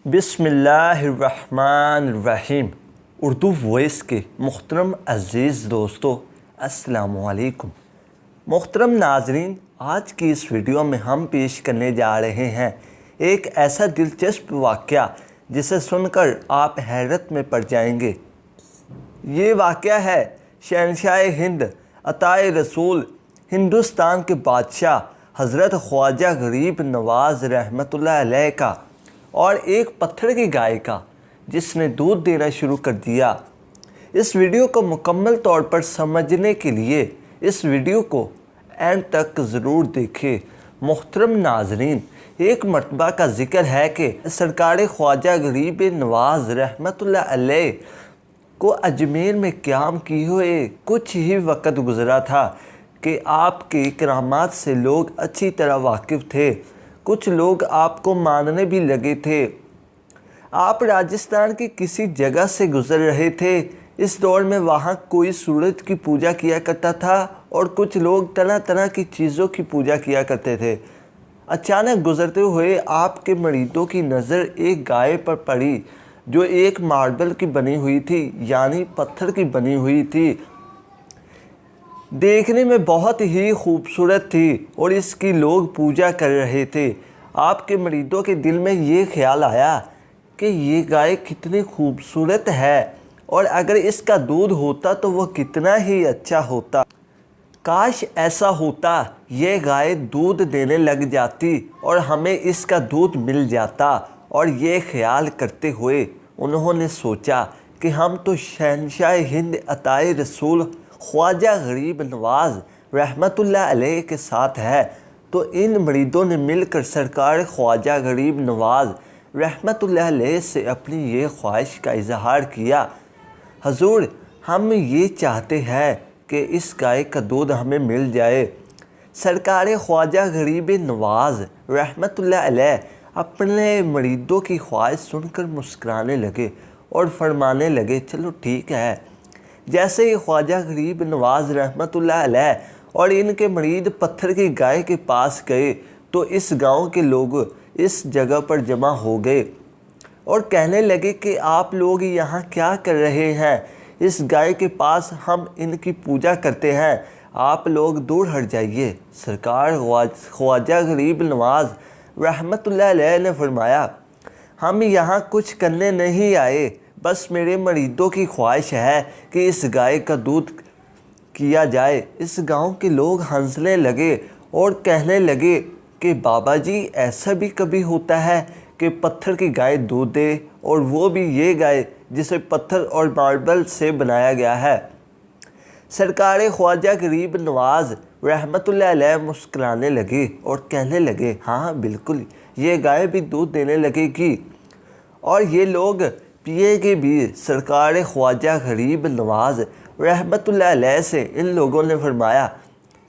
بسم اللہ الرحمن الرحیم۔ اردو وائس کے محترم عزیز دوستو، السلام علیکم۔ محترم ناظرین، آج کی اس ویڈیو میں ہم پیش کرنے جا رہے ہیں ایک ایسا دلچسپ واقعہ جسے سن کر آپ حیرت میں پڑ جائیں گے۔ یہ واقعہ ہے شہنشاہ ہند عطائے رسول ہندوستان کے بادشاہ حضرت خواجہ غریب نواز رحمۃ اللہ علیہ کا اور ایک پتھر کی گائے کا جس نے دودھ دینا شروع کر دیا۔ اس ویڈیو کو مکمل طور پر سمجھنے کے لیے اس ویڈیو کو اینڈ تک ضرور دیکھیں۔ محترم ناظرین، ایک مرتبہ کا ذکر ہے کہ سرکار خواجہ غریب نواز رحمۃ اللہ علیہ کو اجمیر میں قیام کیے ہوئے کچھ ہی وقت گزرا تھا کہ آپ کی کرامات سے لوگ اچھی طرح واقف تھے۔ کچھ لوگ آپ کو ماننے بھی لگے تھے۔ آپ راجستھان کی کسی جگہ سے گزر رہے تھے۔ اس دور میں وہاں کوئی سورج کی پوجا کیا کرتا تھا اور کچھ لوگ طرح طرح کی چیزوں کی پوجا کیا کرتے تھے۔ اچانک گزرتے ہوئے آپ کے مریدوں کی نظر ایک گائے پر پڑی جو ایک ماربل کی بنی ہوئی تھی، یعنی پتھر کی بنی ہوئی تھی۔ دیکھنے میں بہت ہی خوبصورت تھی اور اس کی لوگ پوجا کر رہے تھے۔ آپ کے مریدوں کے دل میں یہ خیال آیا کہ یہ گائے کتنی خوبصورت ہے اور اگر اس کا دودھ ہوتا تو وہ کتنا ہی اچھا ہوتا۔ کاش ایسا ہوتا، یہ گائے دودھ دینے لگ جاتی اور ہمیں اس کا دودھ مل جاتا۔ اور یہ خیال کرتے ہوئے انہوں نے سوچا کہ ہم تو شہنشاہ ہند عطائے رسول خواجہ غریب نواز رحمۃ اللہ علیہ کے ساتھ ہے، تو ان مریدوں نے مل کر سرکار خواجہ غریب نواز رحمۃ اللہ علیہ سے اپنی یہ خواہش کا اظہار کیا۔ حضور، ہم یہ چاہتے ہیں کہ اس گائے کا دودھ ہمیں مل جائے۔ سرکار خواجہ غریب نواز رحمۃ اللہ علیہ اپنے مریدوں کی خواہش سن کر مسکرانے لگے اور فرمانے لگے، چلو ٹھیک ہے۔ جیسے ہی خواجہ غریب نواز رحمۃ اللہ علیہ اور ان کے مرید پتھر کی گائے کے پاس گئے تو اس گاؤں کے لوگ اس جگہ پر جمع ہو گئے اور کہنے لگے کہ آپ لوگ یہاں کیا کر رہے ہیں؟ اس گائے کے پاس ہم ان کی پوجا کرتے ہیں، آپ لوگ دور ہٹ جائیے۔ سرکار خواجہ غریب نواز رحمۃ اللہ علیہ نے فرمایا، ہم یہاں کچھ کرنے نہیں آئے، بس میرے مریدوں کی خواہش ہے کہ اس گائے کا دودھ کیا جائے۔ اس گاؤں کے لوگ ہنسنے لگے اور کہنے لگے کہ بابا جی، ایسا بھی کبھی ہوتا ہے کہ پتھر کی گائے دودھ دے، اور وہ بھی یہ گائے جسے پتھر اور ماربل سے بنایا گیا ہے۔ سرکار خواجہ غریب نواز رحمۃ اللہ علیہ مسکرانے لگے اور کہنے لگے، ہاں بالکل، یہ گائے بھی دودھ دینے لگے گی اور یہ لوگ پیے گے بھی۔ سرکار خواجہ غریب نواز رحمۃ اللہ علیہ سے ان لوگوں نے فرمایا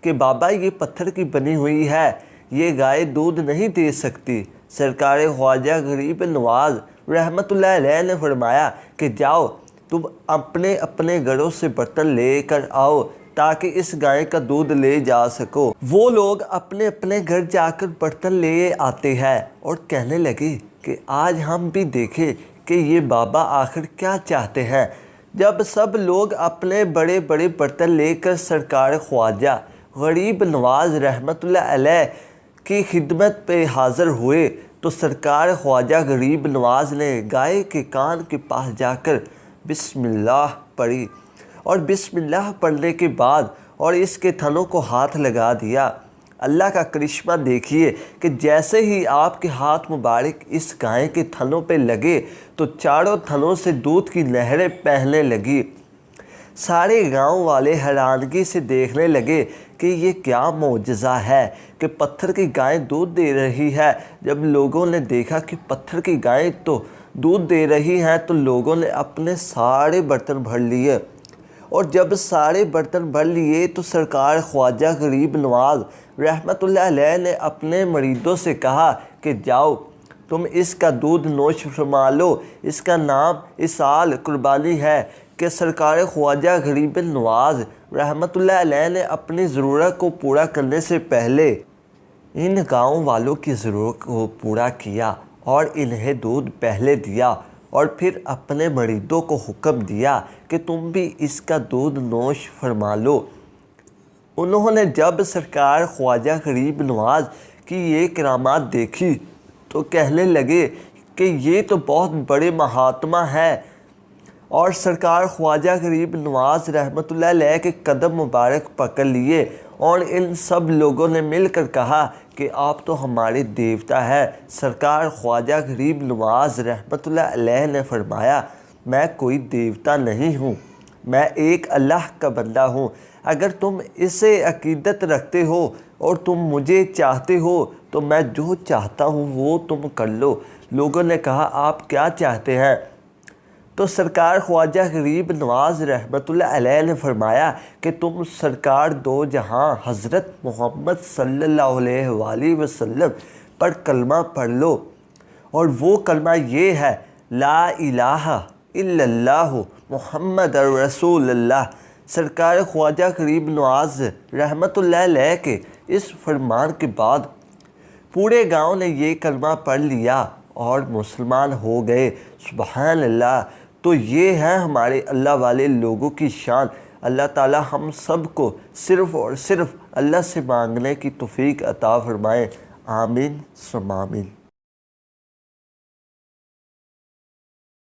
کہ بابا، یہ پتھر کی بنی ہوئی ہے، یہ گائے دودھ نہیں دے سکتی۔ سرکار خواجہ غریب نواز رحمۃ اللہ علیہ نے فرمایا کہ جاؤ، تم اپنے اپنے گھروں سے برتن لے کر آؤ تاکہ اس گائے کا دودھ لے جا سکو۔ وہ لوگ اپنے اپنے گھر جا کر برتن لے آتے ہیں اور کہنے لگے کہ آج ہم بھی دیکھیں کہ یہ بابا آخر کیا چاہتے ہیں۔ جب سب لوگ اپنے بڑے بڑے برتن لے کر سرکار خواجہ غریب نواز رحمۃ اللہ علیہ کی خدمت پہ حاضر ہوئے تو سرکار خواجہ غریب نواز نے گائے کے کان کے پاس جا کر بسم اللہ پڑھی اور بسم اللہ پڑھنے کے بعد اور اس کے تھنوں کو ہاتھ لگا دیا۔ اللہ کا کرشمہ دیکھیے کہ جیسے ہی آپ کے ہاتھ مبارک اس گائے کے تھنوں پہ لگے تو چاروں تھنوں سے دودھ کی نہریں بہنے لگی۔ سارے گاؤں والے حیرانگی سے دیکھنے لگے کہ یہ کیا معجزہ ہے کہ پتھر کی گائے دودھ دے رہی ہے۔ جب لوگوں نے دیکھا کہ پتھر کی گائے تو دودھ دے رہی ہیں تو لوگوں نے اپنے سارے برتن بھر لیے، اور جب سارے برتن بھر لیے تو سرکار خواجہ غریب نواز رحمۃ اللہ علیہ نے اپنے مریدوں سے کہا کہ جاؤ، تم اس کا دودھ نوش فرما لو۔ اس کا نام اسال قربانی ہے کہ سرکار خواجہ غریب نواز رحمۃ اللہ علیہ نے اپنی ضرورت کو پورا کرنے سے پہلے ان گاؤں والوں کی ضرورت کو پورا کیا اور انہیں دودھ پہلے دیا اور پھر اپنے مریدوں کو حکم دیا کہ تم بھی اس کا دودھ نوش فرما لو۔ انہوں نے جب سرکار خواجہ غریب نواز کی یہ کرامات دیکھی تو کہنے لگے کہ یہ تو بہت بڑے مہاتما ہے، اور سرکار خواجہ غریب نواز رحمۃ اللہ علیہ کے قدم مبارک پکڑ لیے، اور ان سب لوگوں نے مل کر کہا کہ آپ تو ہمارے دیوتا ہے۔ سرکار خواجہ غریب نواز رحمۃ اللہ علیہ نے فرمایا، میں کوئی دیوتا نہیں ہوں، میں ایک اللہ کا بندہ ہوں۔ اگر تم اسے عقیدت رکھتے ہو اور تم مجھے چاہتے ہو تو میں جو چاہتا ہوں وہ تم کر لو۔ لوگوں نے کہا، آپ کیا چاہتے ہیں؟ تو سرکار خواجہ غریب نواز رحمۃ اللہ علیہ نے فرمایا کہ تم سرکار دو جہاں حضرت محمد صلی اللہ علیہ وآلہ وسلم پر کلمہ پڑھ لو، اور وہ کلمہ یہ ہے، لا الہ الا اللہ محمد رسول اللہ۔ سرکار خواجہ غریب نواز رحمۃ اللہ علیہ کے اس فرمان کے بعد پورے گاؤں نے یہ کلمہ پڑھ لیا اور مسلمان ہو گئے۔ سبحان اللہ۔ تو یہ ہے ہمارے اللہ والے لوگوں کی شان۔ اللہ تعالی ہم سب کو صرف اور صرف اللہ سے مانگنے کی توفیق عطا فرمائے۔ آمین ثم آمین۔